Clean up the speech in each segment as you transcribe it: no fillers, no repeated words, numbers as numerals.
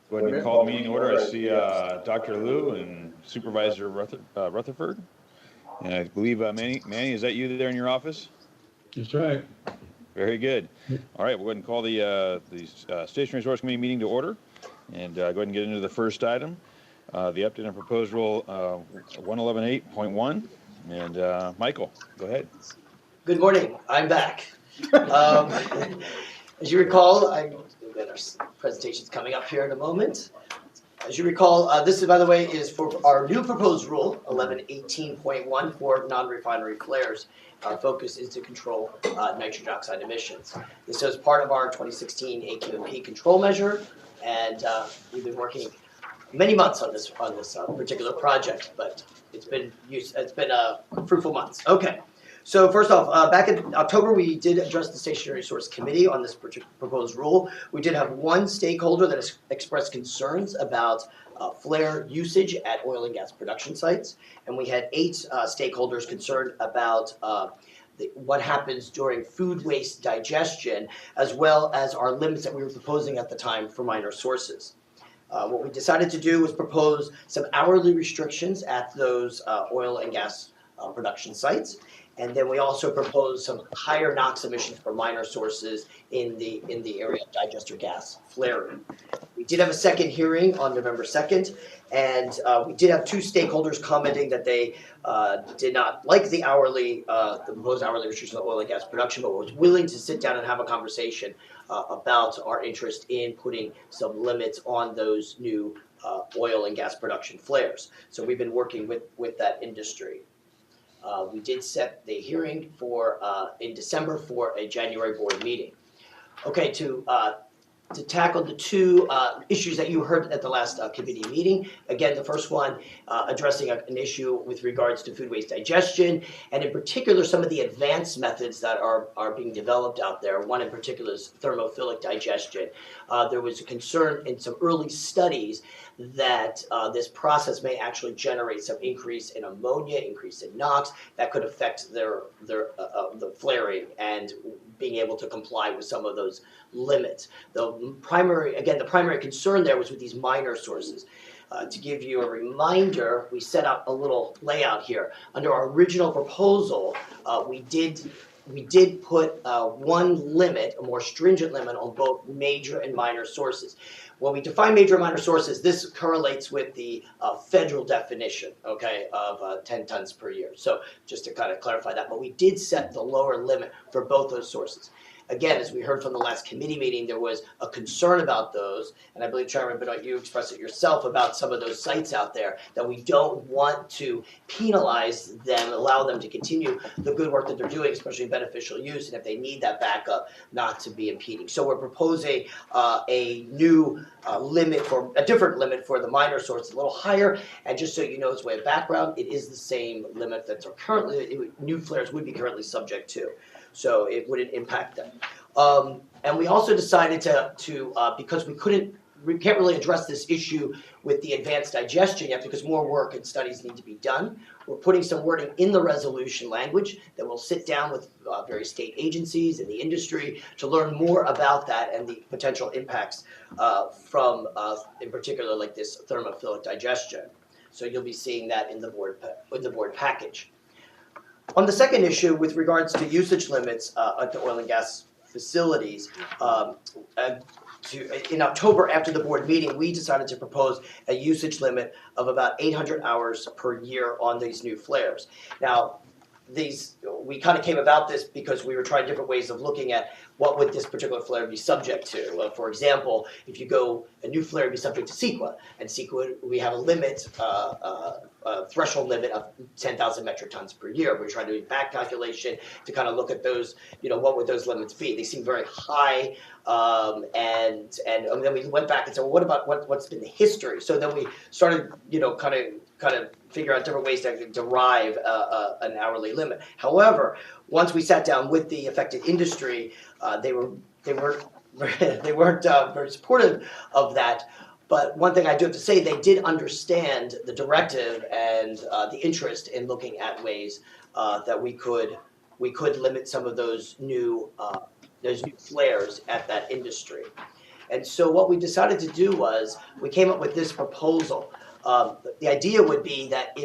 Go ahead and call the meeting to order. I see Dr. Liu and Supervisor Rutherford. And I believe, Manny, is that you there in your office? That's right. Very good. All right, we'll go ahead and call the Station Resource Committee meeting to order. And go ahead and get into the first item, the update on proposed rule 111.8.1. And Michael, go ahead. Good morning, I'm back. As you recall, our presentation's coming up here in a moment. As you recall, this is, by the way, is for our new proposed rule, 1118.1 for non-refinery flares. Our focus is to control nitrogen oxide emissions. This is part of our 2016 AQMP control measure, and we've been working many months on this particular project, but it's been fruitful months. Okay. So first off, back in October, we did address the Station Resource Committee on this proposed rule. We did have one stakeholder that expressed concerns about flare usage at oil and gas production sites, and we had 8 stakeholders concerned about what happens during food waste digestion, as well as our limits that we were proposing at the time for minor sources. What we decided to do was propose some hourly restrictions at those oil and gas production sites. And then we also proposed some higher NOx emissions for minor sources in the area of digester gas flaring. We did have a second hearing on November 2nd, and we did have 2 stakeholders commenting that they did not like the proposed hourly restrictions on oil and gas production, but was willing to sit down and have a conversation about our interest in putting some limits on those new oil and gas production flares. So we've been working with that industry. We did set the hearing for in December for a January board meeting. Okay, to tackle the 2 issues that you heard at the last committee meeting. Again, the first one addressing an issue with regards to food waste digestion, and in particular some of the advanced methods that are being developed out there. One in particular is thermophilic digestion. There was a concern in some early studies that this process may actually generate some increase in ammonia, increase in NOx, that could affect the flaring and being able to comply with some of those limits. The primary concern there was with these minor sources. To give you a reminder, we set out a little layout here. Under our original proposal, we did put one limit, a more stringent limit on both major and minor sources. When we define major and minor sources, this correlates with the federal definition, okay, of 10 tons per year. So just to kind of clarify that, but we did set the lower limit for both those sources. Again, as we heard from the last committee meeting, there was a concern about those, and I believe, Chairman Benoit, you expressed it yourself about some of those sites out there, that we don't want to penalize them, allow them to continue the good work that they're doing, especially beneficial use, and if they need that backup, not to be impeding. So we're proposing a new different limit for the minor source, a little higher, and just so you know, as way of background, it is the same limit that new flares would be currently subject to. So it wouldn't impact them. And we also decided to because we can't really address this issue with the advanced digestion yet because more work and studies need to be done. We're putting some wording in the resolution language that we'll sit down with various state agencies and the industry to learn more about that and the potential impacts from, in particular, like this thermophilic digestion. So you'll be seeing that in the board package. On the second issue, with regards to usage limits at the oil and gas facilities, in October after the board meeting, we decided to propose a usage limit of about 800 hours per year on these new flares. Now, we kind of came about this because we were trying different ways of looking at what would this particular flare be subject to. For example, if a new flare would be subject to CEQA, and CEQA, we have a limit, threshold limit of 10,000 metric tons per year. We're trying to do a back calculation to kind of look at those, what would those limits be? They seem very high, and then we went back and said, well, what about what's been the history? So then we started, kind of figure out different ways to derive an hourly limit. However, once we sat down with the affected industry, they weren't very supportive of that. But one thing I do have to say, they did understand the directive and the interest in looking at ways that we could limit some of those new flares at that industry. And so what we decided to do was, we came up with this proposal. The idea would be that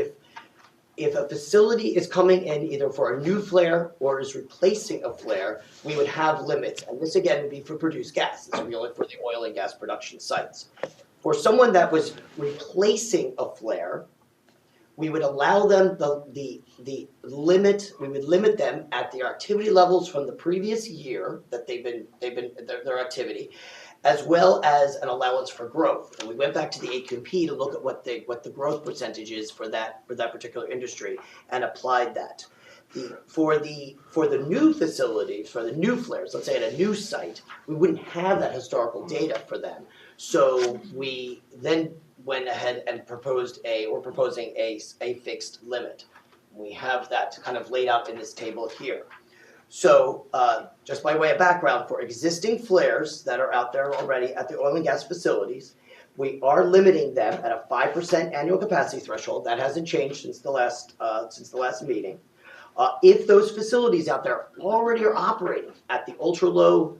if a facility is coming in either for a new flare or is replacing a flare, we would have limits. And this again would be for produced gas. This would be only for the oil and gas production sites. For someone that was replacing a flare, we would allow them the limit. We would limit them at the activity levels from the previous year that they've been their activity, as well as an allowance for growth. And we went back to the AQMP to look at what the growth percentage is for that particular industry and applied that. For the new facilities, for the new flares, let's say at a new site, we wouldn't have that historical data for them. So we then went ahead and proposing a fixed limit. We have that kind of laid out in this table here. So just by way of background, for existing flares that are out there already at the oil and gas facilities, we are limiting them at a 5% annual capacity threshold. That hasn't changed since the last meeting. If those facilities out there already are operating at the ultra-low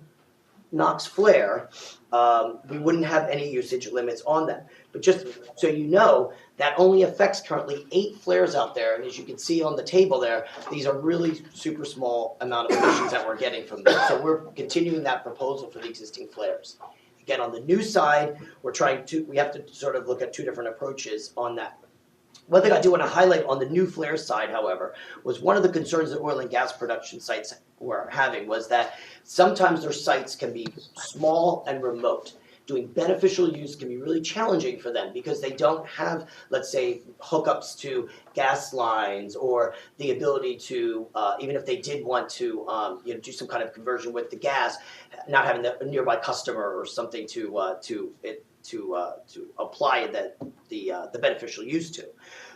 NOx flare, we wouldn't have any usage limits on them. But just so you know, that only affects currently 8 flares out there. And as you can see on the table there, these are really super small amount of emissions that we're getting from them. So we're continuing that proposal for the existing flares. Again, on the new side, we have to sort of look at 2 different approaches on that. One thing I do want to highlight on the new flare side, however, was one of the concerns that oil and gas production sites were having was that sometimes their sites can be small and remote. Doing beneficial use can be really challenging for them because they don't have, let's say, hookups to gas lines or the ability to, even if they did want to, do some kind of conversion with the gas, not having a nearby customer or something to apply the beneficial use to.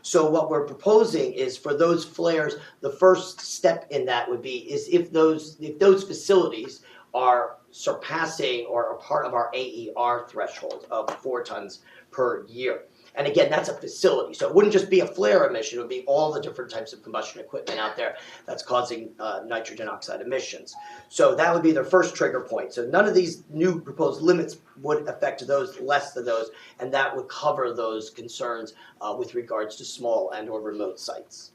So what we're proposing is for those flares, the first step in that would be is if those facilities are surpassing or are part of our AER threshold of 4 tons per year. And again, that's a facility. So it wouldn't just be a flare emission, it would be all the different types of combustion equipment out there that's causing nitrogen oxide emissions. So that would be their first trigger point. So none of these new proposed limits would affect those less than those, and that would cover those concerns with regards to small and or remote sites.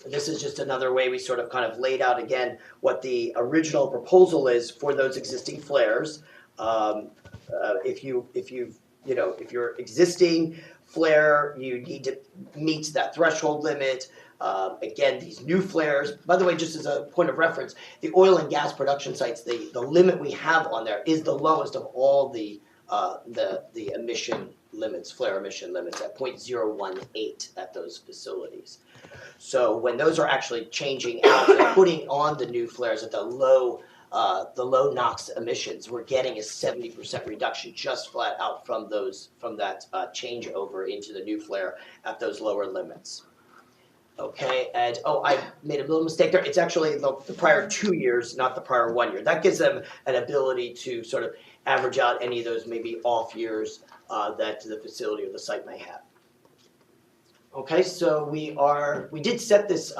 This is just another way we sort of kind of laid out again what the original proposal is for those existing flares. If your existing flare, you need to meet that threshold limit. Again, these new flares, by the way, just as a point of reference, the oil and gas production sites, the limit we have on there is the lowest of all the emission limits, flare emission limits at 0.018 at those facilities. So when those are actually changing out and putting on the new flares at the low NOx emissions, we're getting a 70% reduction just flat out from that changeover into the new flare at those lower limits. Okay, and I made a little mistake there. It's actually the prior 2 years, not the prior 1 year. That gives them an ability to sort of average out any of those maybe off years that the facility or the site may have. Okay, so we did set this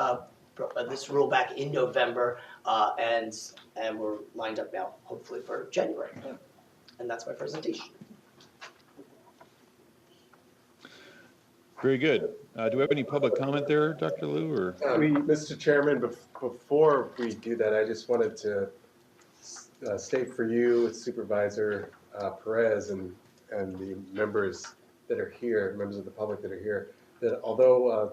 this rule back in November, and we're lined up now, hopefully for January. And that's my presentation. Very good. Do we have any public comment there, Dr. Liu? Or Mr. Chairman, before we do that, I just wanted to state for you, Supervisor Perez, and the members that are here, members of the public that are here, that although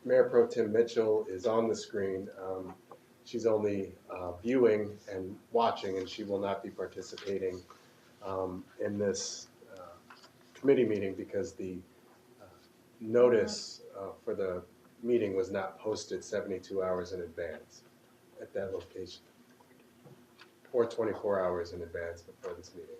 Mayor Pro Tem Mitchell is on the screen, she's only viewing and watching, and she will not be participating in this committee meeting because the notice for the meeting was not posted 72 hours in advance at that location, or 24 hours in advance before this meeting.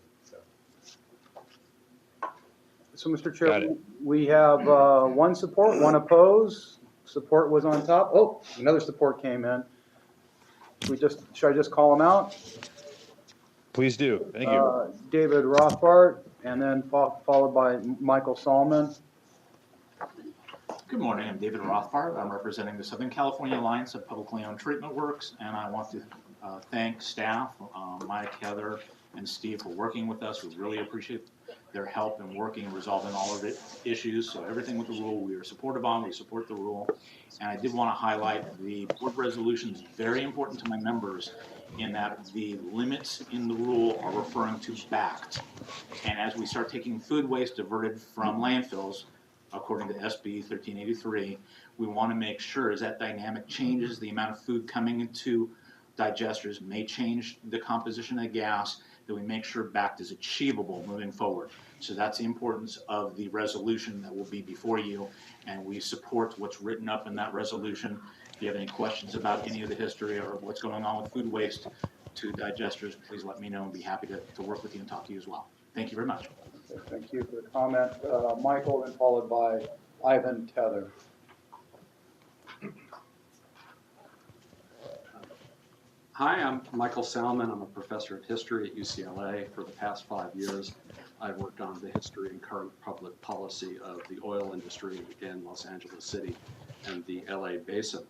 So, Mr. Chair, we have 1 support, 1 opposed. Support was on top. Oh, another support came in. Should I just call them out? please do. Thank you. David Rothbart, and then followed by Michael Salomon. Good morning, I'm David Rothbart. I'm representing the Southern California Alliance of Publicly Owned Treatment Works, and I want to thank staff, Mike, Heather, and Steve for working with us. We really appreciate their help in working and resolving all of the issues. So everything with the rule we are supportive on, we support the rule. And I did want to highlight the board resolution is very important to my members in that the limits in the rule are referring to backed. And as we start taking food waste diverted from landfills, according to SB 1383, we want to make sure as that dynamic changes, the amount of food coming into digesters may change the composition of gas, that we make sure backed is achievable moving forward. So that's the importance of the resolution that will be before you, and we support what's written up in that resolution. If you have any questions about any of the history or what's going on with food waste to digesters, please let me know and be happy to work with you and talk to you as well. Thank you very much. Okay, thank you for the comment. Michael, then followed by Ivan Tether. Hi, I'm Michael Salomon. I'm a professor of history at UCLA. For the past 5 years, I've worked on the history and current public policy of the oil industry in Los Angeles City and the LA Basin.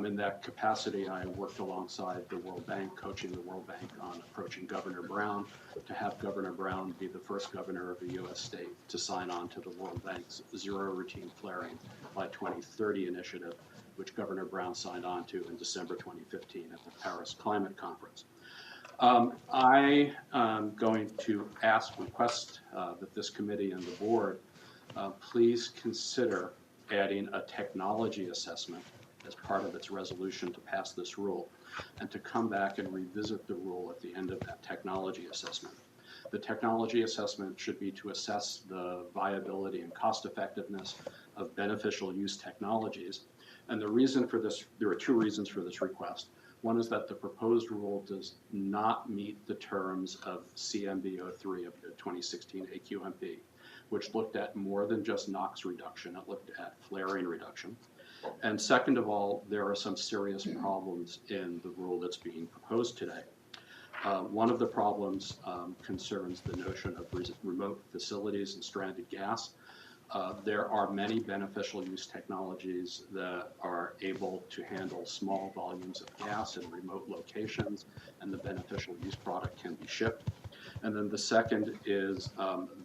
In that capacity, I worked alongside the World Bank, coaching the World Bank on approaching Governor Brown to have Governor Brown be the first governor of a U.S. state to sign on to the World Bank's Zero Routine Flaring by 2030 initiative, which Governor Brown signed on to in December 2015 at the Paris Climate Conference. I am going to request that this committee and the board please consider adding a technology assessment as part of its resolution to pass this rule, and to come back and revisit the rule at the end of that technology assessment. The technology assessment should be to assess the viability and cost effectiveness of beneficial use technologies. And the reason for this, there are two reasons for this request. One is that the proposed rule does not meet the terms of CMB 03 of the 2016 AQMD, which looked at more than just NOx reduction, it looked at flaring reduction. And second of all, there are some serious problems in the rule that's being proposed today. One of the problems concerns the notion of remote facilities and stranded gas. There are many beneficial use technologies that are able to handle small volumes of gas in remote locations, and the beneficial use product can be shipped. And then the second is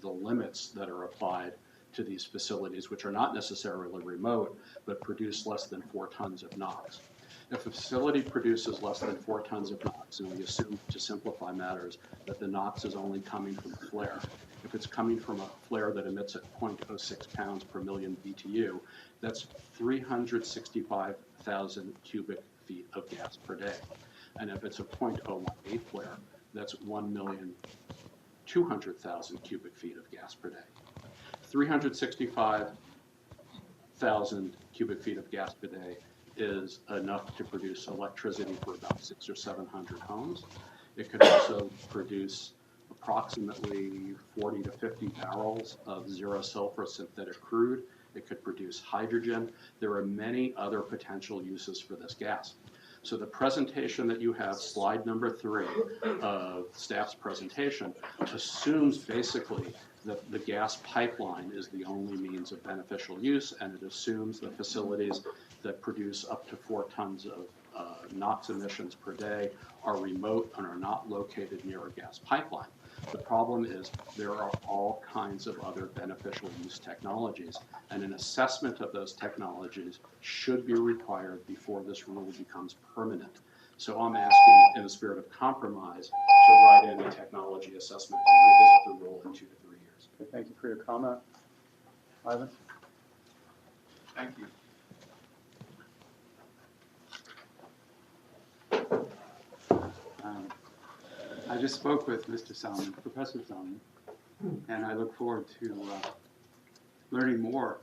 the limits that are applied to these facilities, which are not necessarily remote, but produce less than 4 tons of NOx. If a facility produces less than 4 tons of NOx, and we assume, to simplify matters, that the NOx is only coming from a flare, if it's coming from a flare that emits at 0.06 pounds per million BTU, that's 365,000 cubic feet of gas per day. And if it's a 0.018 flare, that's 1,200,000 cubic feet of gas per day. 365,000 cubic feet of gas per day is enough to produce electricity for about 600 or 700 homes. It could also produce approximately 40 to 50 barrels of zero sulfur synthetic crude. It could produce hydrogen. There are many other potential uses for this gas. So the presentation that you have, slide number 3 of staff's presentation, assumes basically that the gas pipeline is the only means of beneficial use, and it assumes that facilities that produce up to 4 tons of NOx emissions per day are remote and are not located near a gas pipeline. The problem is there are all kinds of other beneficial use technologies, and an assessment of those technologies should be required before this rule becomes permanent. So I'm asking, in the spirit of compromise, to write in a technology assessment and revisit the rule in 2 to 3 years. Okay, thank you for your comment. Ivan? Thank you. I just spoke with Mr. Salomon, Professor Salomon, and I look forward to learning more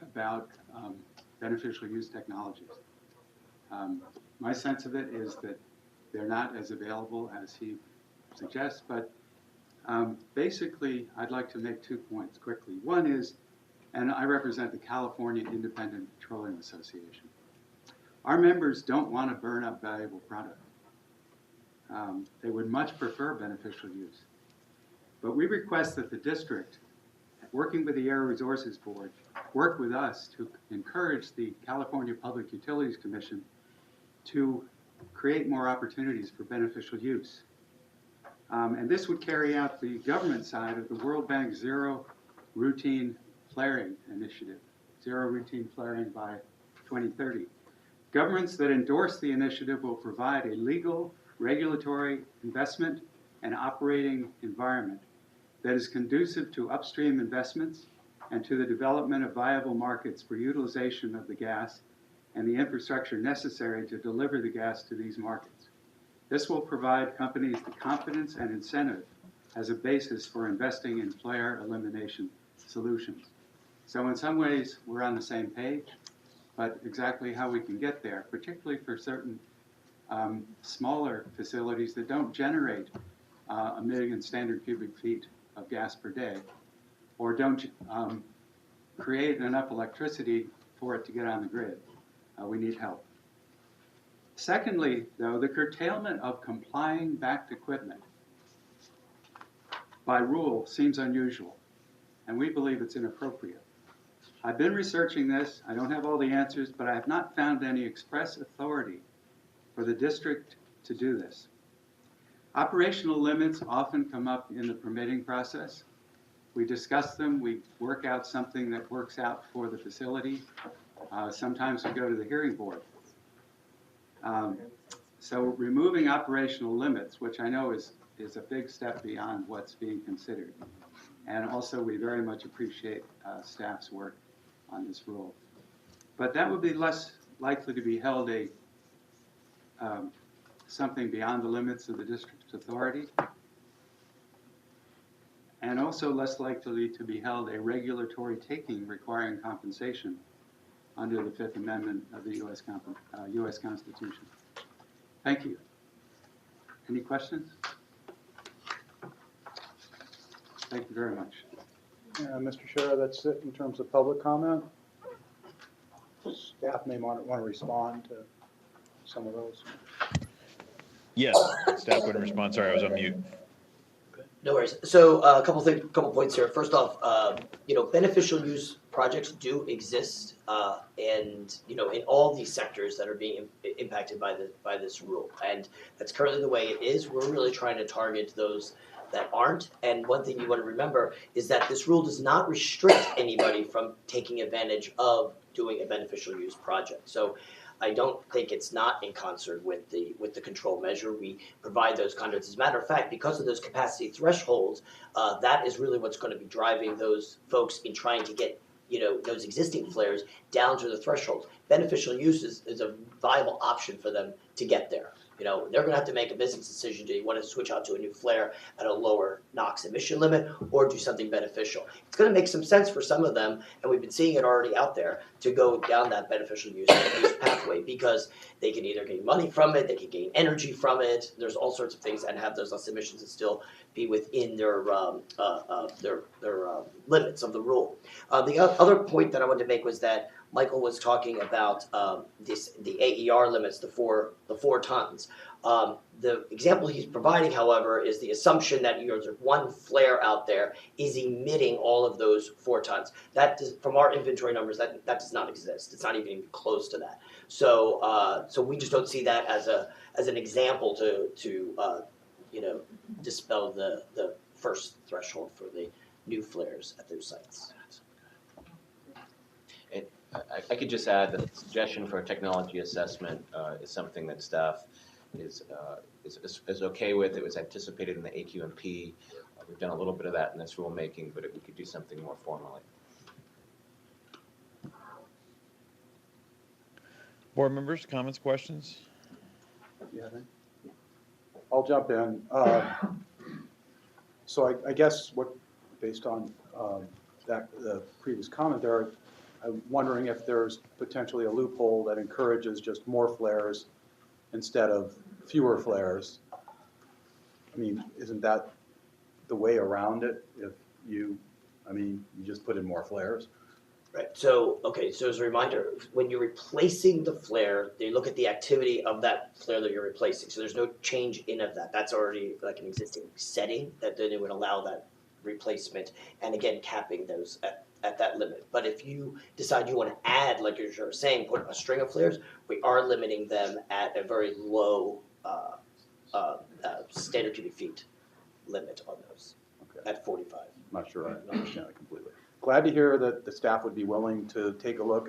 about beneficial use technologies. My sense of it is that they're not as available as he suggests, but basically I'd like to make 2 points quickly. One is, and I represent the California Independent Petroleum Association. Our members don't want to burn up valuable product. They would much prefer beneficial use. But we request that the district, working with the Air Resources Board, work with us to encourage the California Public Utilities Commission to create more opportunities for beneficial use. And this would carry out the government side of the World Bank Zero Routine Flaring Initiative, zero routine flaring by 2030. Governments that endorse the initiative will provide a legal, regulatory, investment, and operating environment that is conducive to upstream investments and to the development of viable markets for utilization of the gas and the infrastructure necessary to deliver the gas to these markets. This will provide companies the confidence and incentive as a basis for investing in flare elimination solutions. So in some ways, we're on the same page, but exactly how we can get there, particularly for certain smaller facilities that don't generate 1 million standard cubic feet of gas per day, or don't create enough electricity for it to get on the grid. We need help. Secondly, though, the curtailment of complying backed equipment by rule seems unusual, and we believe it's inappropriate. I've been researching this. I don't have all the answers, but I have not found any express authority for the district to do this. Operational limits often come up in the permitting process. We discuss them. We work out something that works out for the facility. Sometimes we go to the hearing board. So removing operational limits, which I know is a big step beyond what's being considered. And also, we very much appreciate staff's work on this rule. But that would be less likely to be held something beyond the limits of the district's authority, and also less likely to be held a regulatory taking requiring compensation under the Fifth Amendment of the U.S. Constitution. Thank you. Any questions? Thank you very much. Mr. Chair, that's it in terms of public comment. Staff may want to respond to some of those. Yes, staff would respond. Sorry, I was on mute. No worries. So a couple points here. First off, beneficial use projects do exist, and in all these sectors that are being impacted by this rule, and that's currently the way it is. We're really trying to target those that aren't. And one thing you want to remember is that this rule does not restrict anybody from taking advantage of doing a beneficial use project. So I don't think it's not in concert with the control measure. We provide those conduits. As a matter of fact, because of those capacity thresholds, that is really what's going to be driving those folks in trying to get those existing flares down to the threshold. Beneficial use is a viable option for them to get there. They're going to have to make a business decision. Do you want to switch out to a new flare at a lower NOx emission limit or do something beneficial? It's going to make some sense for some of them, and we've been seeing it already out there, to go down that beneficial use pathway, because they can either gain money from it, they can gain energy from it. There's all sorts of things, and have those less emissions and still be within their limits of the rule. The other point that I wanted to make was that Michael was talking about the AER limits, the four tons. The example he's providing, however, is the assumption that there's one flare out there is emitting all of those 4 tons. That does, from our inventory numbers, that does not exist. It's not even close to that. So we just don't see that as an example to dispel the first threshold for the new flares at those sites. I could just add that the suggestion for a technology assessment is something that staff is okay with. It was anticipated in the AQMP. We've done a little bit of that in this rulemaking, but we could do something more formally. Board members, comments, questions? Yeah, I'll jump in. So I guess based on the previous comment there, I'm wondering if there's potentially a loophole that encourages just more flares instead of fewer flares. I mean, isn't that the way around it? If you just put in more flares? Right. So as a reminder, when you're replacing the flare, they look at the activity of that flare that you're replacing. So there's no change in of that. That's already like an existing setting that then it would allow that replacement, and again capping those at at that limit. But if you decide you want to add, like you're saying, put a string of flares, we are limiting them at a very low standard cubic feet limit on those, Okay. at 45. I'm not sure I understand it completely. Glad to hear that the staff would be willing to take a look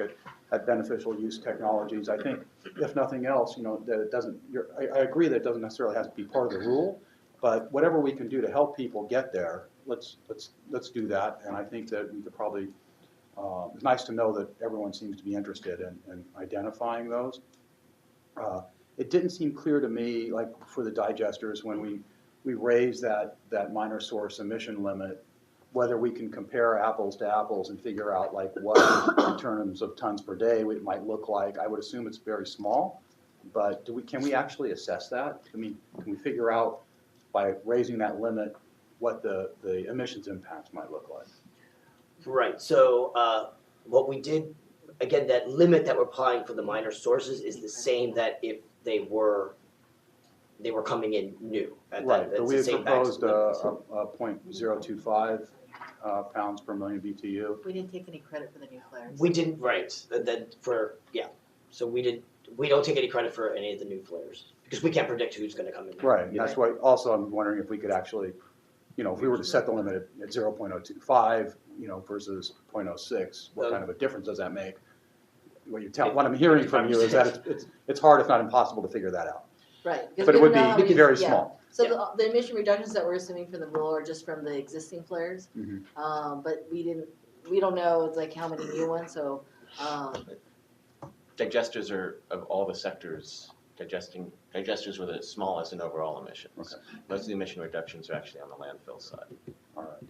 at beneficial use technologies. I think, if nothing else, that it doesn't, I agree that it doesn't necessarily have to be part of the rule, but whatever we can do to help people get there, let's do that. And I think that we could probably, it's nice to know that everyone seems to be interested in identifying those. It didn't seem clear to me, like for the digesters, when we raised that minor source emission limit, whether we can compare apples to apples and figure out like what in terms of tons per day it might look like. I would assume it's very small, but can we actually assess that? I mean, can we figure out by raising that limit what the emissions impacts might look like? Right, so what we did, again, that limit that we're applying for the minor sources is the same that if they were coming in new. Right, but we had proposed limit. a 0.025 pounds per million BTU. We didn't take any credit for the new flares. We didn't, right, so we don't take any credit for any of the new flares, because we can't predict who's gonna come in. Right, and that's why, also I'm wondering if we could actually, if we were to set the limit at 0.025, versus 0.06, what kind of a difference does that make? What I'm hearing from you is that it's hard, if not impossible, to figure that out. Right. But it would be very yeah. small. So the emission reductions that we're assuming for the rule are just from the existing flares. Mhm. But we don't know like how many new ones, so. Digesters are, of all the sectors, digesters were the smallest in overall emissions. Okay. Most of the emission reductions are actually on the landfill side. All right.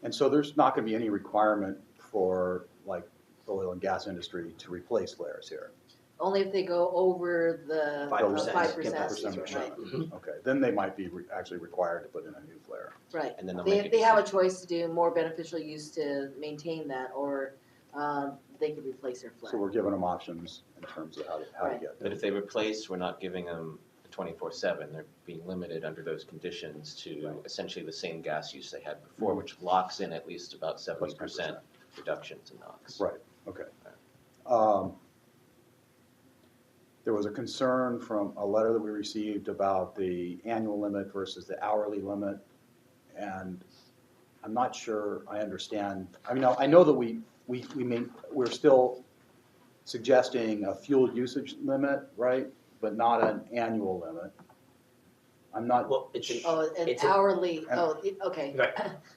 And so there's not going to be any requirement for like the oil and gas industry to replace flares here? Only if they go over the 5%. 5%, right, Okay, then they might be actually required to put in a new flare. right. And then they'll make They a have a decision. choice to do more beneficial use to maintain that, or they could replace their flare. So we're giving them options in terms of how to Right. get But there. if they replace, we're not giving them 24/7. They're being limited under those conditions to Right. essentially the same gas use they had before, which locks in at least about 70% reductions in NOx. Right, okay. There was a concern from a letter that we received about the annual limit versus the hourly limit. And I'm not sure I understand. I mean, I know that we're still suggesting a fuel usage limit, right? But not an annual limit. I'm not. Well, it's an Oh, an It's a- hourly, and- okay. Right.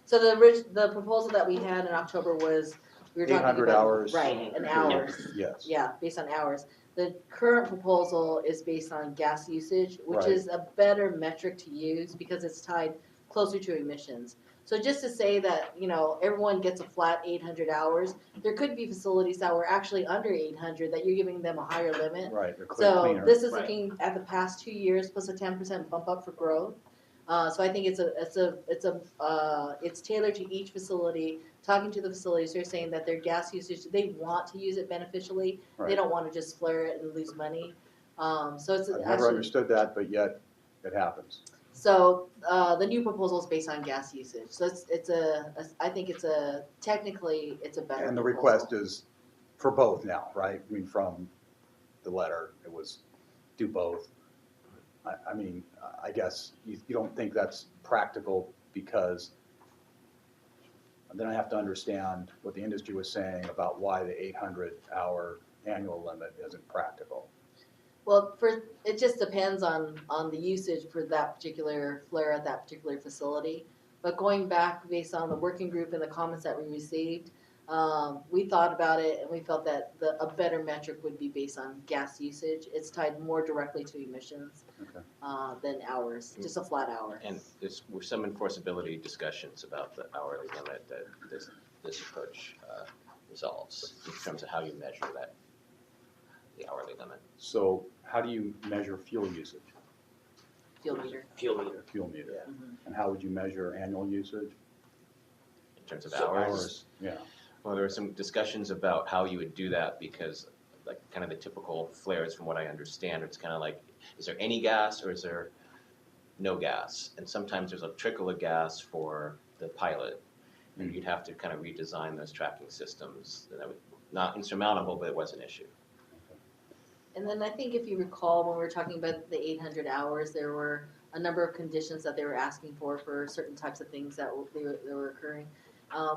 So the proposal that we had in October was, we were talking 800 about. hours. Right, an hours, Yes. yeah, based on hours. The current proposal is based on gas usage, which Right. is a better metric to use because it's tied closer to emissions. So just to say that, everyone gets a flat 800 hours, there could be facilities that were actually under 800 that you're giving them a higher limit. Right, they're So cleaner. this is Right. looking at the past 2 years plus a 10% bump up for growth. So I think it's tailored to each facility. Talking to the facilities, they're saying that their gas usage, they want to use it beneficially. They Right. don't want to just flare it and lose money. So it's I've never actually, understood that, but yet it happens. so the new proposal is based on gas usage. So I think technically it's a better. And the proposal. request is for both now, right? I mean, from the letter, it was do both. I mean, I guess you don't think that's practical because then I have to understand what the industry was saying about why the 800-hour annual limit isn't practical. Well, it just depends on the usage for that particular flare at that particular facility. But going back based on the working group and the comments that we received, we thought about it and we felt that a better metric would be based on gas usage. It's tied more directly to emissions Okay. than hours, just a flat hour. And there were some enforceability discussions about the hourly limit that this approach resolves in terms of how you measure the hourly limit. So how do you measure fuel usage? Fuel meter. fuel meter. Fuel meter. Mhm. And how would you measure annual usage? In terms of So hours, Yeah. well, there were some discussions about how you would do that because like kind of the typical flares from what I understand, it's kind of like, is there any gas or is there no gas? And sometimes there's a trickle of gas for the pilot. And you'd have to kind of redesign those tracking systems. That would, not insurmountable, but it was an issue. And then I think if you recall, when we were talking about the 800 hours, there were a number of conditions that they were asking for certain types of things that were occurring,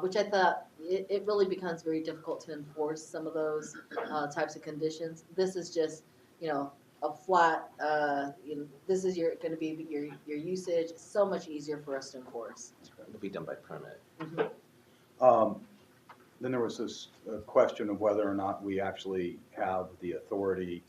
which I thought it really becomes very difficult to enforce some of those types of conditions. This is just, a flat, this is going to be your usage. It's so much easier for us to enforce. It'll be done by permit. Then there was this question of whether or not we actually have the authority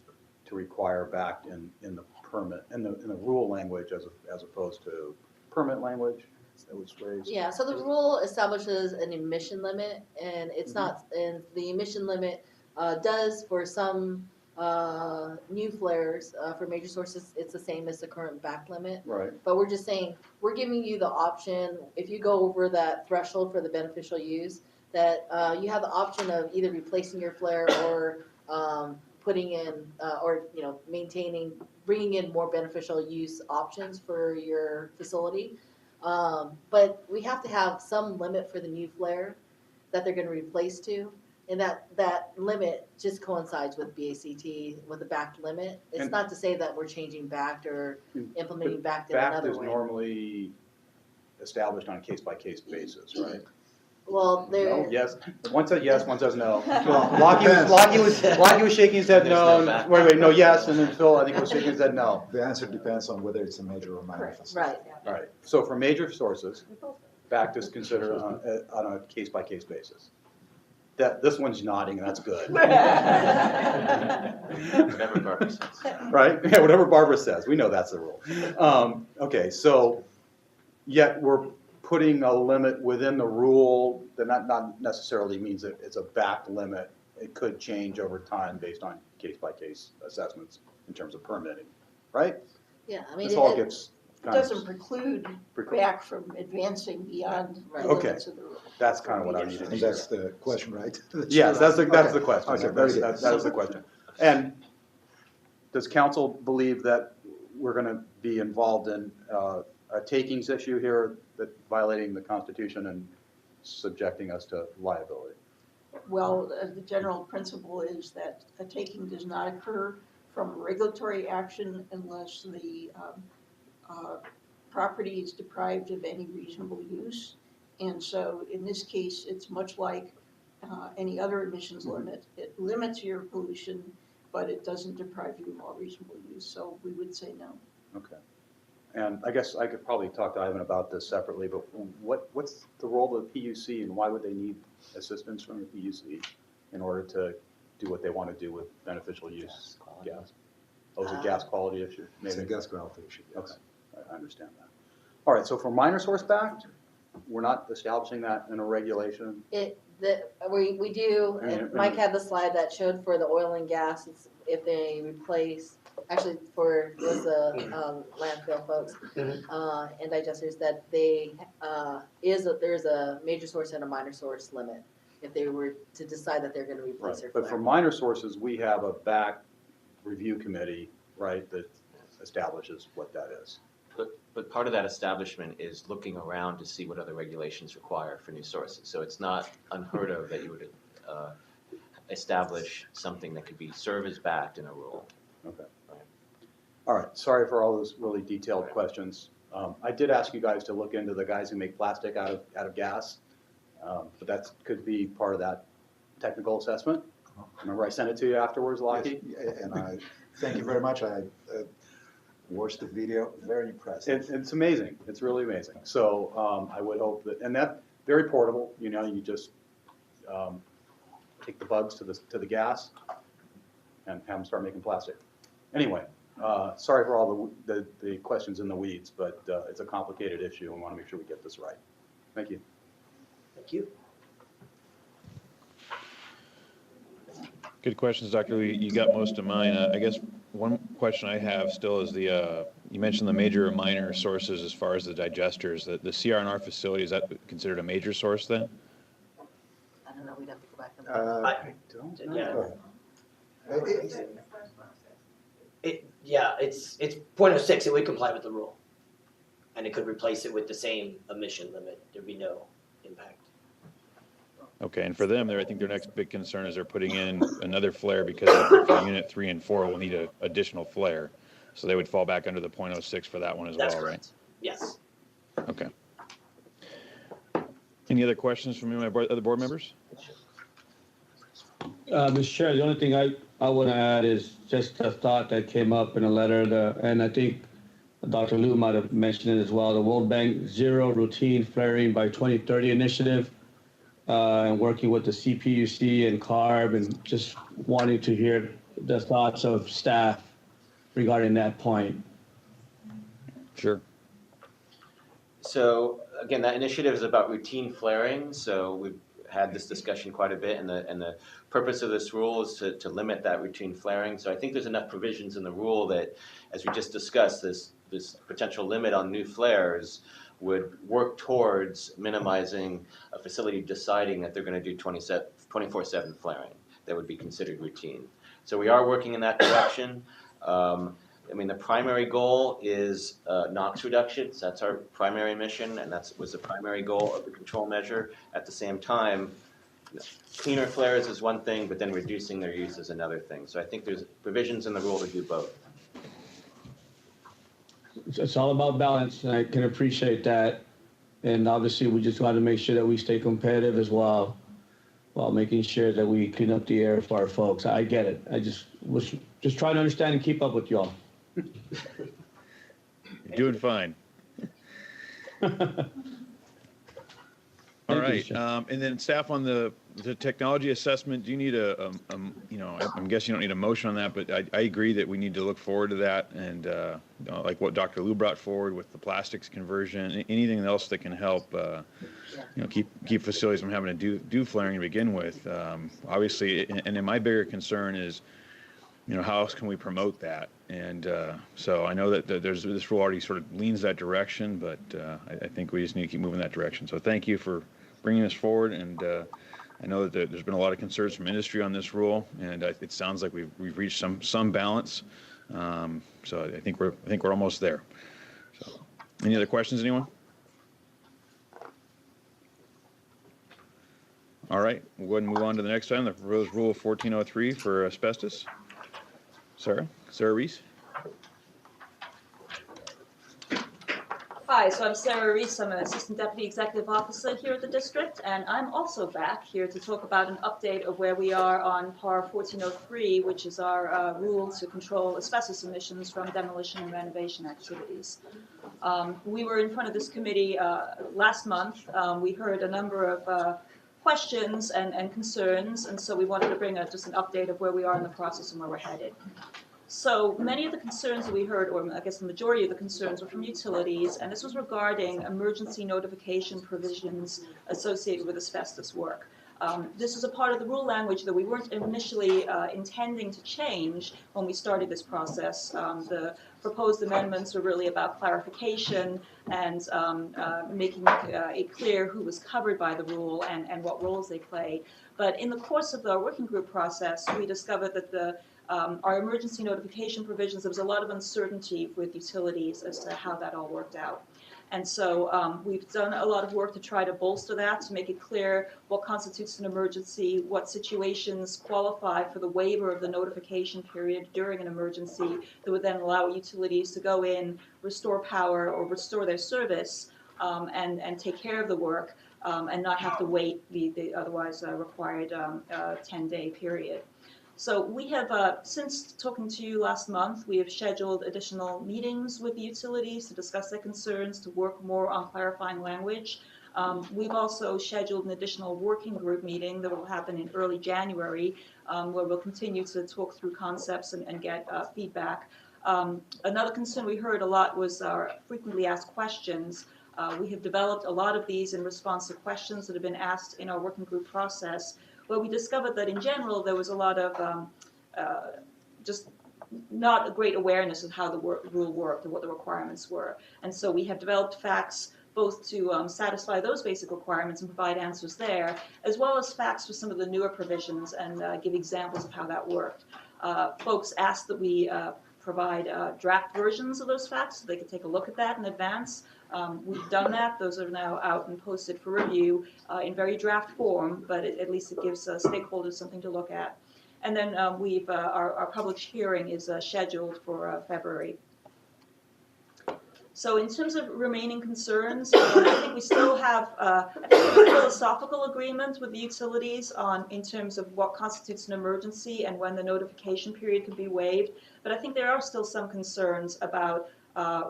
to require back in the permit, in the rule language as opposed to permit language that was raised. Yeah, so the rule establishes an emission limit, and it's not, and the emission limit does for some new flares, for major sources, it's the same as the current back limit. Right. But we're just saying, we're giving you the option, if you go over that threshold for the beneficial use, that you have the option of either replacing your flare or putting in, or maintaining, bringing in more beneficial use options for your facility. But we have to have some limit for the new flare that they're gonna replace to. And that limit just coincides with BACT, with the BACT limit. It's And- not to say that we're changing BACT or implementing BACT in BACT another is way. normally established on a case-by-case basis, right? Well, they're. No, yes. One says yes, one says no. Well, Lockie was shaking his head There's no. no back. Wait, no, yes, and then Phil, I think, was shaking his head no. The answer depends on whether it's a major or minor facility. Right. All right, so for major sources, BACT is considered on a case-by-case basis. This one's nodding, and that's good. Whatever Barbara says. Right? Yeah, whatever Barbara says, we know that's the rule. Okay, so yet we're putting a limit within the rule that not necessarily means that it's a BACT limit. It could change over time based on case-by-case assessments in terms of permitting, right? Yeah, I mean. This all gets It kind of, doesn't preclude back from advancing beyond Right. the Okay. limits of the rule. that's kind of what I needed to And hear. that's the question, right? Yes, that's the Okay. question. Okay, very good. That is the question. And does council believe that we're gonna be involved in a takings issue here that violating the Constitution and subjecting us to liability? Well, the general principle is that a taking does not occur from regulatory action unless the property is deprived of any reasonable use. And so in this case, it's much like any other emissions limit. It limits your pollution, but it doesn't deprive you of all reasonable use. So we would say no. Okay. And I guess I could probably talk to Ivan about this separately, but what's the role of the PUC and why would they need assistance from the PUC in order to do what they want to do with beneficial use gas? Oh, it's a gas quality issue? It's a Maybe. gas quality issue, yes. Okay, I understand that. All right, so for minor source backed, we're not establishing that in a regulation? We do, And- and Mike had the slide that showed for the oil and gas, it's if they replace, actually for those landfill folks, and digesters, that there's a major source and a minor source limit, if they were to decide that they're gonna replace their But for flare. minor sources, we have a back review committee, right, that establishes what that is. But part of that establishment is looking around to see what other regulations require for new sources. So it's not unheard of that you would establish something that could be serve as backed in a rule. Okay. All right, sorry for all those really detailed questions. I did ask you guys to look into the guys who make plastic out of gas, but that could be part of that technical assessment. Remember I sent it to you afterwards, Lockie? Yes, and I thank you very much. I watched the video, very impressive. It's amazing, it's really amazing. So I would hope that, and that, very portable, you just take the bugs to the gas and have them start making plastic. Anyway, sorry for all the questions in the weeds, but it's a complicated issue and we want to make sure we get this right. Thank you. Thank you. Good questions, Dr. Lee. You got most of mine. I guess one question I have still is you mentioned the major or minor sources as far as the digesters. The CR&R facility, is that considered a major source then? I don't know, we'd have to go back and. I don't know. Yeah. It's .06, it would comply with the rule. And it could replace it with the same emission limit, there'd be no impact. Okay, and for them, I think their next big concern is they're putting in another flare because for unit 3 and 4 will need an additional flare. So they would fall back under the .06 for that one as That's well, right? correct. Yes. Okay. Any other questions from any of my other board members? Mr. Chair, the only thing I want to add is just a thought that came up in a letter, and I think Dr. Liu might have mentioned it as well, the World Bank Zero Routine Flaring by 2030 initiative, and working with the CPUC and CARB, and just wanting to hear the thoughts of staff regarding that point. Sure. So again, that initiative is about routine flaring. So we've had this discussion quite a bit, and the purpose of this rule is to limit that routine flaring. So I think there's enough provisions in the rule that, as we just discussed, this potential limit on new flares would work towards minimizing a facility deciding that they're going to do 24/7 flaring that would be considered routine. So we are working in that direction. I mean, the primary goal is NOx reductions. That's our primary mission, and that was the primary goal of the control measure. At the same time, cleaner flares is one thing, but then reducing their use is another thing. So I think there's provisions in the rule to do both. It's all about balance, and I can appreciate that. And obviously, we just got to make sure that we stay competitive as well, while making sure that we clean up the air for our folks. I get it. I just was just trying to understand and keep up with y'all. You're doing fine. All right, and then staff on the technology assessment, do you need I'm guessing you don't need a motion on that, but I agree that we need to look forward to that, and like what Dr. Liu brought forward with the plastics conversion, anything else that can help, keep facilities from having to do flaring to begin with. Obviously, and then my bigger concern is, how else can we promote that? And so I know that there's this rule already sort of leans that direction, but I think we just need to keep moving that direction. So thank you for bringing this forward, and I know that there's been a lot of concerns from industry on this rule, and it sounds like we've reached some balance. So I think we're almost there. So, any other questions, anyone? All right, we'll go ahead and move on to the next item, the proposed rule 1403 for asbestos. Sarah Reese. Hi, so I'm Sarah Reese. I'm an Assistant Deputy Executive Officer here at the district, and I'm also back here to talk about an update of where we are on PAR 1403, which is our rule to control asbestos emissions from demolition and renovation activities. We were in front of this committee last month. We heard a number of questions and concerns, and so we wanted to bring just an update of where we are in the process and where we're headed. So many of the concerns that we heard, or I guess the majority of the concerns, were from utilities, and this was regarding emergency notification provisions associated with asbestos work. This is a part of the rule language that we weren't initially intending to change when we started this process. The proposed amendments are really about clarification and making it clear who was covered by the rule and what roles they play. But in the course of the working group process, we discovered that our emergency notification provisions, there was a lot of uncertainty with utilities as to how that all worked out. And so we've done a lot of work to try to bolster that, to make it clear what constitutes an emergency, what situations qualify for the waiver of the notification period during an emergency that would then allow utilities to go in, restore power or restore their service, and take care of the work, and not have to wait the otherwise required 10-day period. So we have, since talking to you last month, we have scheduled additional meetings with the utilities to discuss their concerns, to work more on clarifying language. We've also scheduled an additional working group meeting that will happen in early January, where we'll continue to talk through concepts and get feedback. Another concern we heard a lot was our frequently asked questions. We have developed a lot of these in response to questions that have been asked in our working group process, where we discovered that in general there was a lot of just not a great awareness of how the rule worked and what the requirements were. And so we have developed facts both to satisfy those basic requirements and provide answers there, as well as facts for some of the newer provisions and give examples of how that worked. Folks asked that we provide draft versions of those facts so they could take a look at that in advance. We've done that. Those are now out and posted for review in very draft form, but at least it gives stakeholders something to look at. And then our public hearing is scheduled for February. So in terms of remaining concerns, I think we still have a philosophical agreement with the utilities in terms of what constitutes an emergency and when the notification period can be waived. But I think there are still some concerns about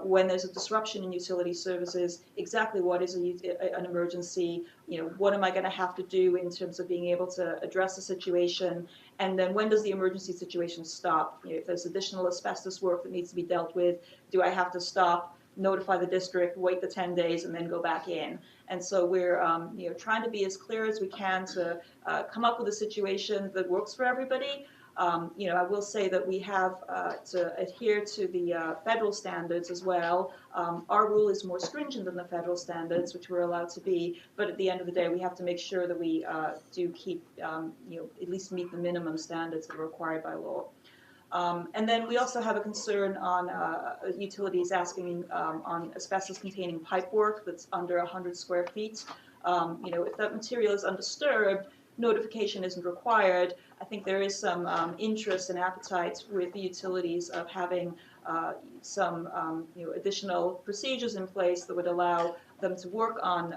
when there's a disruption in utility services, exactly what is an emergency, what am I going to have to do in terms of being able to address the situation, and then when does the emergency situation stop? If there's additional asbestos work that needs to be dealt with, do I have to stop, notify the district, wait the 10 days, and then go back in? And so we're trying to be as clear as we can to come up with a situation that works for everybody. I will say that we have to adhere to the federal standards as well. Our rule is more stringent than the federal standards, which we're allowed to be, but at the end of the day, we have to make sure that we do keep, at least meet the minimum standards that are required by law. And then we also have a concern on utilities asking on asbestos-containing pipework that's under 100 square feet. If that material is undisturbed, notification isn't required. I think there is some interest and appetite with the utilities of having some additional procedures in place that would allow them to work on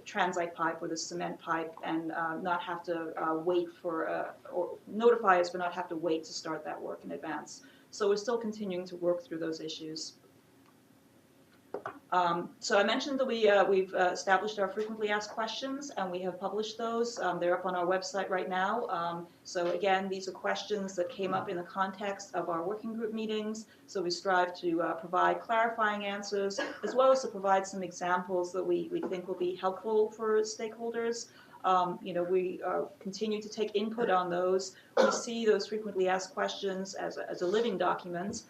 transite pipe or the cement pipe and not have to wait for, or notify us but not have to wait to start that work in advance. So we're still continuing to work through those issues. So I mentioned that we've established our frequently asked questions, and we have published those. They're up on our website right now. So again, these are questions that came up in the context of our working group meetings. So we strive to provide clarifying answers, as well as to provide some examples that we think will be helpful for stakeholders. We continue to take input on those. We see those frequently asked questions as a living document.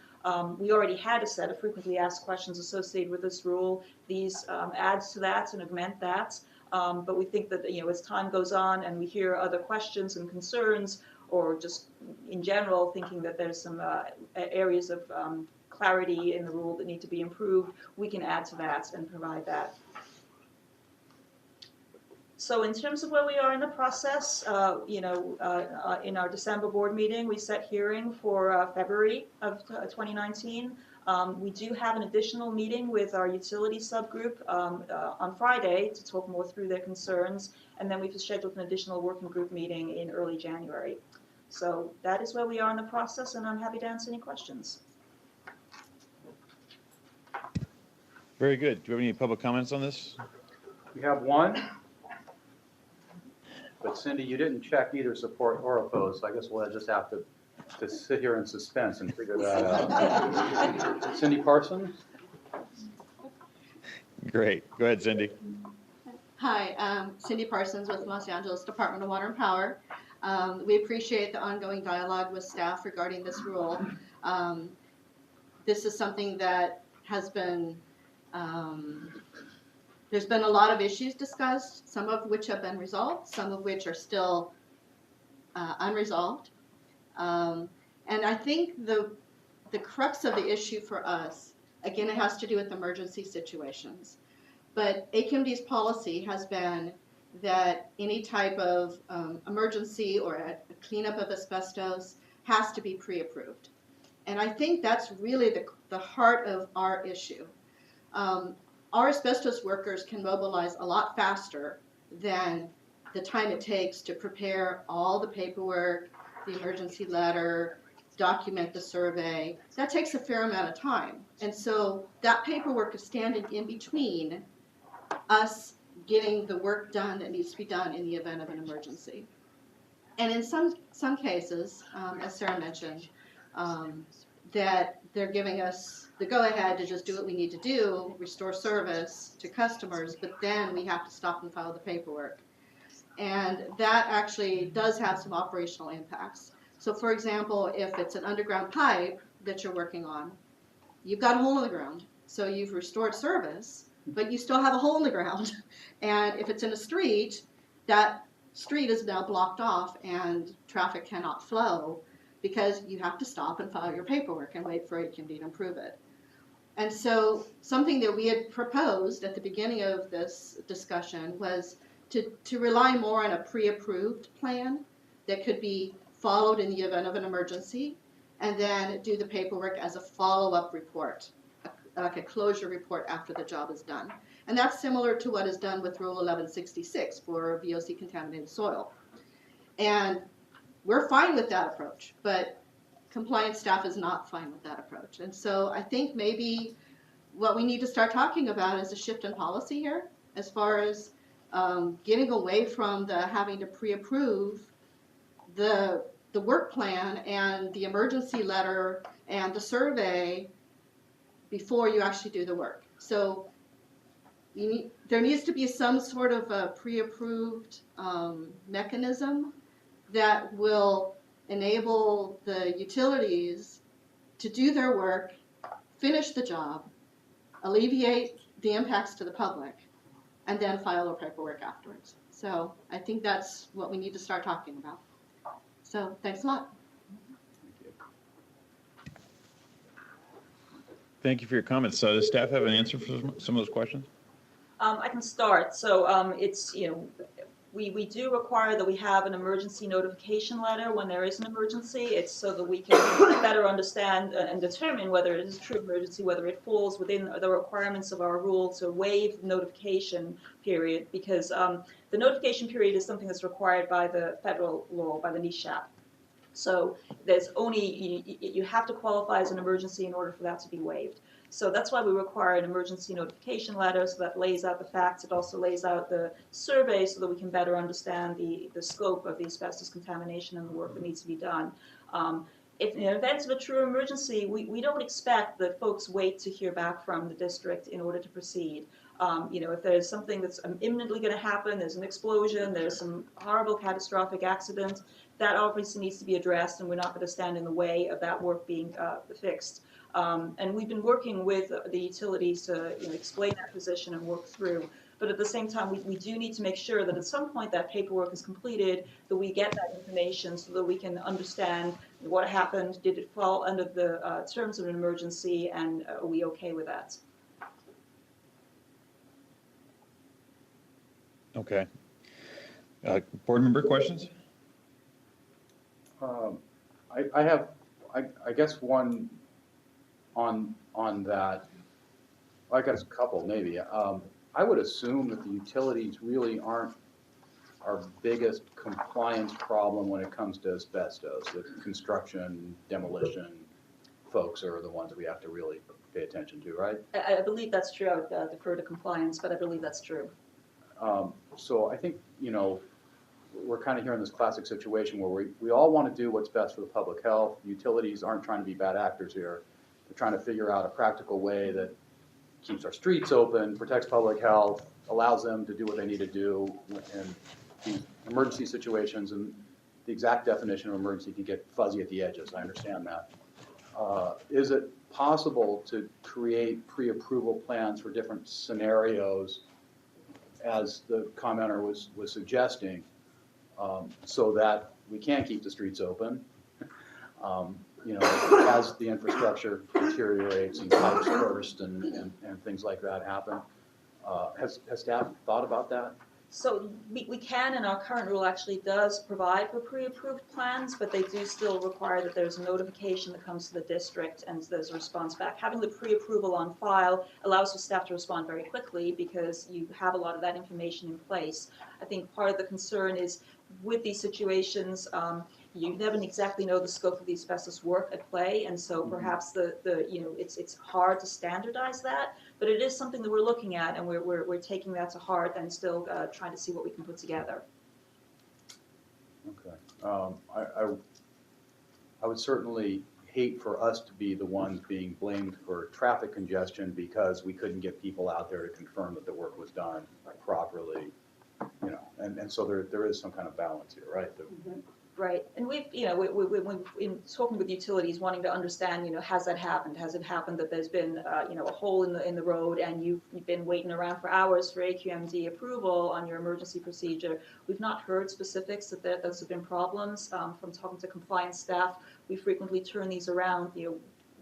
We already had a set of frequently asked questions associated with this rule. These add to that and augment that. But we think that as time goes on and we hear other questions and concerns, or just in general thinking that there's some areas of clarity in the rule that need to be improved, we can add to that and provide that. So in terms of where we are in the process, in our December board meeting, we set hearing for February of 2019. We do have an additional meeting with our utility subgroup on Friday to talk more through their concerns, and then we've scheduled an additional working group meeting in early January. So that is where we are in the process, and I'm happy to answer any questions. Very good. Do you have any public comments on this? We have one. But Cindy, you didn't check either support or oppose, so I guess we'll just have to sit here in suspense and figure that out. Cindy Parsons? Great. Go ahead, Cindy. Hi, Cindy Parsons with Los Angeles Department of Water and Power. We appreciate the ongoing dialogue with staff regarding this rule. This is something that has been there's been a lot of issues discussed, some of which have been resolved, some of which are still unresolved. And I think the crux of the issue for us, again, it has to do with emergency situations. But SCAQMD's policy has been that any type of emergency or a cleanup of asbestos has to be pre-approved. And I think that's really the heart of our issue. Our asbestos workers can mobilize a lot faster than the time it takes to prepare all the paperwork, the emergency letter, document the survey. That takes a fair amount of time. And so that paperwork is standing in between us getting the work done that needs to be done in the event of an emergency. And in some cases, as Sarah mentioned, that they're giving us the go-ahead to just do what we need to do, restore service to customers, but then we have to stop and file the paperwork. And that actually does have some operational impacts. So for example, if it's an underground pipe that you're working on, you've got a hole in the ground. So you've restored service, but you still have a hole in the ground. And if it's in a street, that street is now blocked off and traffic cannot flow, because you have to stop and file your paperwork and wait for SCAQMD to approve it. And so something that we had proposed at the beginning of this discussion was to rely more on a pre-approved plan that could be followed in the event of an emergency, and then do the paperwork as a follow-up report, like a closure report after the job is done. And that's similar to what is done with Rule 1166 for VOC contaminated soil. And we're fine with that approach, but compliance staff is not fine with that approach. And so I think maybe what we need to start talking about is a shift in policy here, as far as getting away from the having to pre-approve the work plan and the emergency letter and the survey before you actually do the work. So there needs to be some sort of a pre-approved mechanism that will enable the utilities to do their work, finish the job, alleviate the impacts to the public, and then file their paperwork afterwards. So I think that's what we need to start talking about. So thanks a lot. Thank you for your comments. So does staff have an answer for some of those questions? I can start. So it's, we do require that we have an emergency notification letter when there is an emergency. It's so that we can better understand and determine whether it is a true emergency, whether it falls within the requirements of our rule to waive notification period, because the notification period is something that's required by the federal law, by the NESHAP. So there's only, you have to qualify as an emergency in order for that to be waived. So that's why we require an emergency notification letter, so that lays out the facts. It also lays out the survey so that we can better understand the scope of the asbestos contamination and the work that needs to be done. If in the event of a true emergency, we don't expect that folks wait to hear back from the district in order to proceed. If there's something that's imminently going to happen, there's an explosion, there's some horrible catastrophic accident, that obviously needs to be addressed, and we're not going to stand in the way of that work being fixed. And we've been working with the utilities to explain that position and work through. But at the same time, we do need to make sure that at some point that paperwork is completed, that we get that information so that we can understand what happened, did it fall under the terms of an emergency, and are we okay with that? Okay. Board member questions? I guess one on that, I guess a couple maybe. I would assume that the utilities really aren't our biggest compliance problem when it comes to asbestos. The construction, demolition folks are the ones we have to really pay attention to, right? I believe that's true. I would defer to compliance, but I believe that's true. So I think, we're kind of here in this classic situation where we all want to do what's best for the public health. Utilities aren't trying to be bad actors here. They're trying to figure out a practical way that keeps our streets open, protects public health, allows them to do what they need to do in these emergency situations. And the exact definition of emergency can get fuzzy at the edges. I understand that. Is it possible to create pre-approval plans for different scenarios, as the commenter was suggesting, so that we can keep the streets open, as the infrastructure deteriorates and pipes burst and things like that happen? Has staff thought about that? So we can, and our current rule actually does provide for pre-approved plans, but they do still require that there's a notification that comes to the district and there's a response back. Having the pre-approval on file allows for staff to respond very quickly because you have a lot of that information in place. I think part of the concern is with these situations, you never exactly know the scope of the asbestos work at play, and so perhaps it's hard to standardize that, but it is something that we're looking at, and we're taking that to heart and still trying to see what we can put together. Okay. I would certainly hate for us to be the ones being blamed for traffic congestion because we couldn't get people out there to confirm that the work was done properly, and so there is some kind of balance here, right? Right, and we've in talking with utilities, wanting to understand, has that happened? Has it happened that there's been, a hole in the road and you've been waiting around for hours for AQMD approval on your emergency procedure? We've not heard specifics that those have been problems. From talking to compliance staff, we frequently turn these around,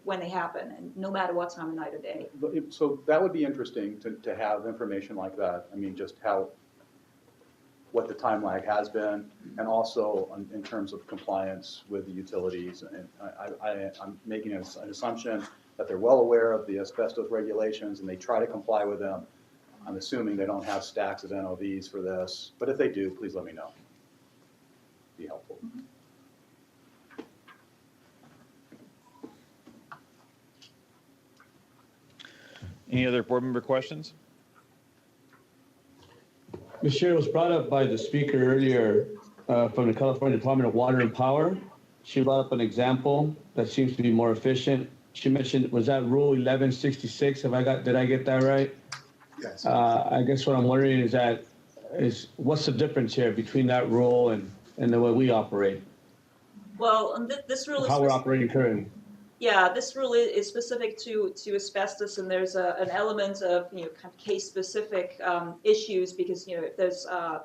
when they happen, and no matter what time of night or day. So that would be interesting to have information like that. I mean, just what the time lag has been, and also in terms of compliance with the utilities. And I'm making an assumption that they're well aware of the asbestos regulations and they try to comply with them. I'm assuming they don't have stacks of NOVs for this, but if they do, please let me know. Be helpful. Any other board member questions? Ms. Chair, it was brought up by the speaker earlier from the California Department of Water and Power. She brought up an example that seems to be more efficient. She mentioned, was that Rule 1166? Did I get that right? Yes. I guess what I'm wondering is what's the difference here between that rule and the way we operate? Well, this rule is How we're operating currently? Yeah, this rule is specific to asbestos, and there's an element of kind of case-specific issues because if there's a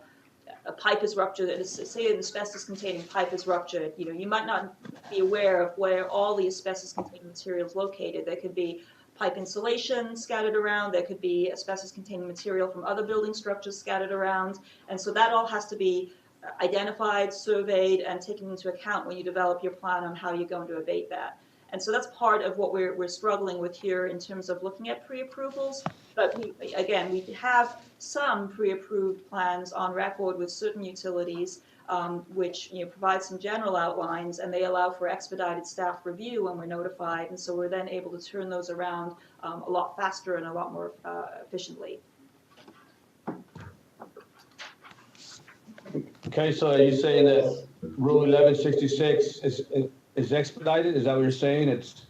pipe is ruptured, say an asbestos-containing pipe is ruptured, you might not be aware of where all the asbestos-containing material is located. There could be pipe insulation scattered around. There could be asbestos-containing material from other building structures scattered around, and so that all has to be identified, surveyed, and taken into account when you develop your plan on how you're going to abate that. And so that's part of what we're struggling with here in terms of looking at pre-approvals. But we have some pre-approved plans on record with certain utilities, which provide some general outlines, and they allow for expedited staff review when we're notified. And so we're then able to turn those around a lot faster and a lot more efficiently. Okay, so are you saying that Rule 1166 is expedited? Is that what you're saying? It's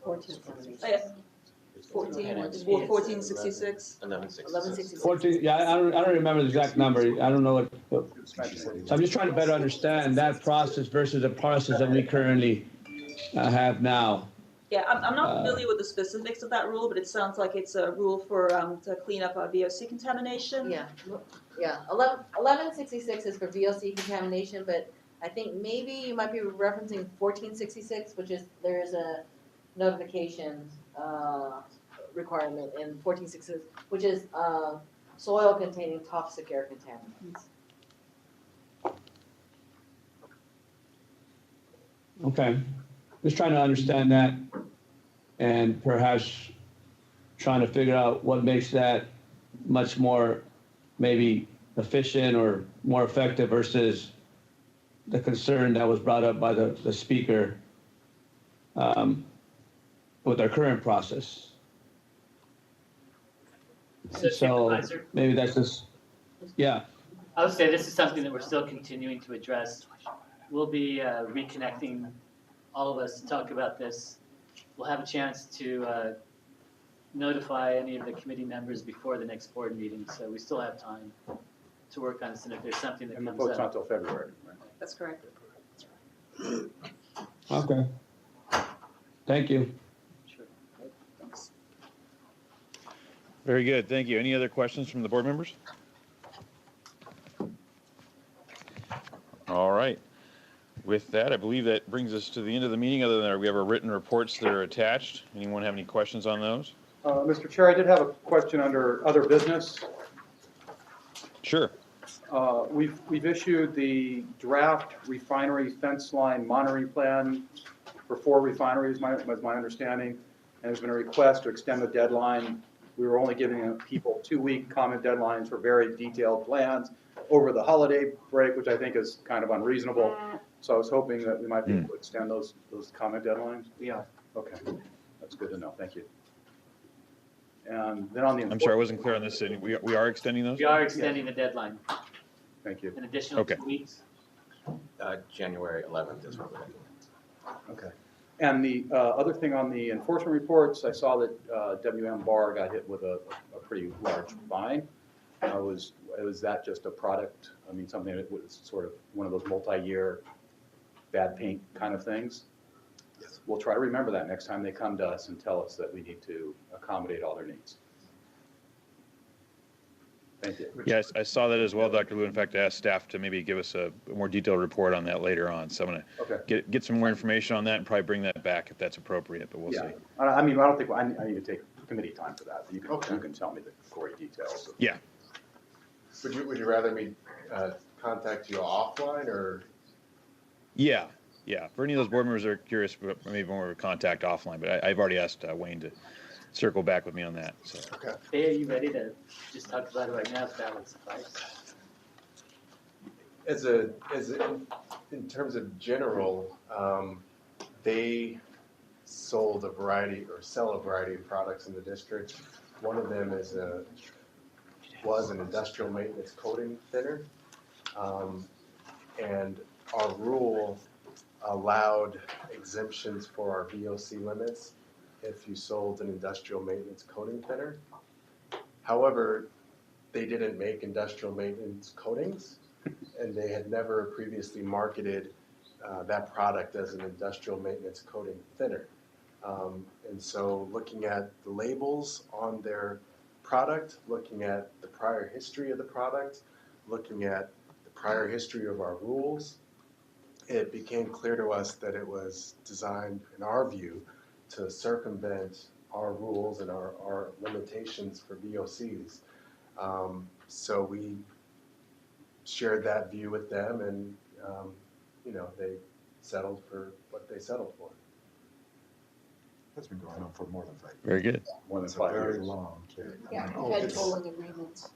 1466. 1166. 14, yeah, I don't remember the exact number. I don't know what. So I'm just trying to better understand that process versus the process that we currently have now. Yeah, I'm not familiar with the specifics of that rule, but it sounds like it's a rule for to clean up VOC contamination. Yeah, 1166 is for VOC contamination, but I think maybe you might be referencing 1466, which is, there is a notification requirement in 1466, which is soil containing toxic air contaminants. Okay, just trying to understand that and perhaps trying to figure out what makes that much more maybe efficient or more effective versus the concern that was brought up by the speaker with our current process. So Supervisor, maybe that's just, yeah. I would say this is something that we're still continuing to address. We'll be reconnecting all of us to talk about this. We'll have a chance to notify any of the committee members before the next board meeting, so we still have time to work on this, and if there's something that And the comes vote's not up. till February, right? That's correct. Okay. Thank you. Sure. Thanks. Very good, thank you. Any other questions from the board members? All right. With that, I believe that brings us to the end of the meeting, other than we have our written reports that are attached. Anyone have any questions on those? Mr. Chair, I did have a question under other business. Sure. We've issued the draft refinery fence line monitoring plan for 4 refineries, was my understanding. And there's been a request to extend the deadline. We were only giving people 2-week comment deadlines for very detailed plans over the holiday break, which I think is kind of unreasonable. So I was hoping that we might be able to extend those comment deadlines. We are. Okay, that's good to know. Thank you. And then on the I'm sorry, I wasn't clear on this. We are extending those? We are extending the deadline. Thank you. An additional 2 weeks. January 11th is what we're doing. Okay. And the other thing on the enforcement reports, I saw that WM Bar got hit with a pretty large fine. Was that just a product, I mean, something that was sort of one of those multi-year bad paint kind of things? Yes. We'll try to remember that next time they come to us and tell us that we need to accommodate all their needs. Thank you. Yes, I saw that as well, Dr. Liu. In fact, I asked staff to maybe give us a more detailed report on that later on. So I'm going Okay. to get some more information on that and probably bring that back if that's appropriate, but we'll Yeah. see. I mean, I don't think, I need to take committee time for that. You Okay. can tell me the gory details. Yeah. Would you rather me contact you offline or? Yeah. For any of those board members that are curious, maybe more of a contact offline, but I've already asked Wayne to circle back with me on that. So. Okay. Hey, are you ready to just talk about it right now, if that would suffice? In terms of general, they sold a variety or sell a variety of products in the district. One of them was an industrial maintenance coating thinner. And our rule allowed exemptions for our VOC limits if you sold an industrial maintenance coating thinner. However, they didn't make industrial maintenance coatings, and they had never previously marketed that product as an industrial maintenance coating thinner. And so looking at the labels on their product, looking at the prior history of the product, looking at the prior history of our rules, it became clear to us that it was designed, in our view, to circumvent our rules and our limitations for VOCs. So we shared that view with them, and they settled for what they settled for. That's been going on for more than 5 years. Very good. More than It's a 5 very years. long period. Yeah, Oh, we've had it's- tolling agreements.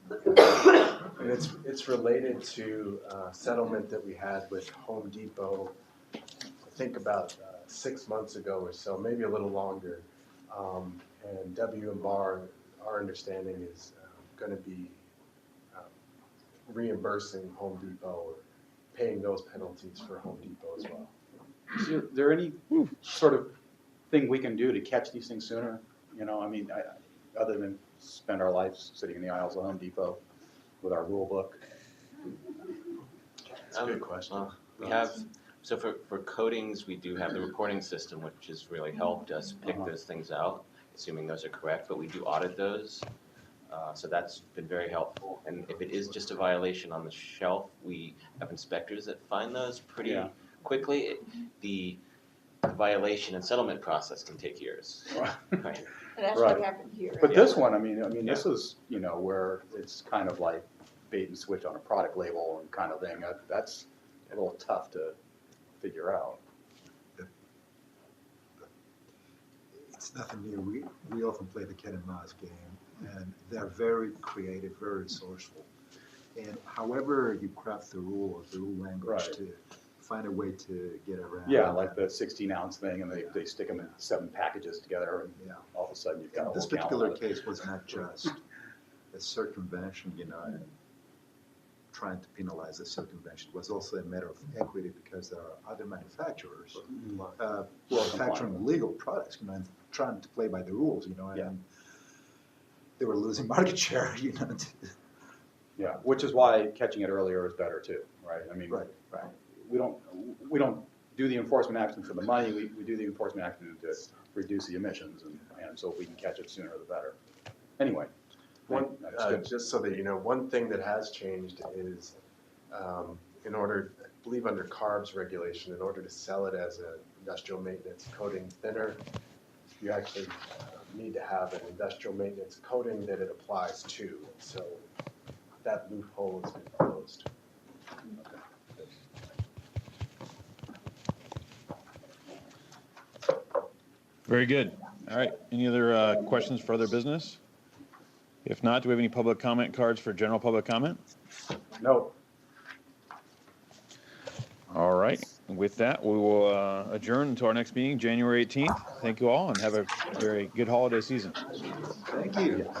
And it's related to a settlement that we had with Home Depot, I think about 6 months ago or so, maybe a little longer. And W&Bar, our understanding is going to be reimbursing Home Depot or paying those penalties for Home Depot as well. Is there any sort of thing we can do to catch these things sooner? I mean, other than spend our lives sitting in the aisles of Home Depot with our rule book? That's a good question. Well, we have, so for coatings, we do have the reporting system, which has really helped us pick those things out, assuming those are correct, but we do audit those. So that's been very helpful. And if it is just a violation on the shelf, we have inspectors that find those pretty quickly. The violation and settlement process can take years. Right. And that's what happened here. But this one, I mean, this is, where it's kind of like bait and switch on a product label and kind of thing. That's a little tough to figure out. It's nothing new. We often play the cat and mouse game, and they're very creative, very resourceful. And however you craft the rule or the rule language to find a way to get around. Yeah, like the 16-ounce thing, and they stick them in 7 packages together, and all of a sudden you've got a This whole gallon particular of it. case was not just a circumvention, and trying to penalize a circumvention. It was also a matter of equity because there are other manufacturers who are manufacturing legal products, and trying to play by the rules, and they were losing market share, Yeah, which is why catching it earlier is better too, right? I mean, Right. we don't do the enforcement action for the money. We do the enforcement action to reduce the emissions, and so if we can catch it sooner, the better. Anyway, that's good. Just so that you know, one thing that has changed is in order, I believe under CARB's regulation, in order to sell it as an industrial maintenance coating thinner, you actually need to have an industrial maintenance coating that it applies to. So that loophole has been closed. Very good. All right. Any other questions for other business? If not, do we have any public comment cards for general public comment? No. All right. With that, we will adjourn to our next meeting, January 18th. Thank you all, and have a very good holiday season. Thank you.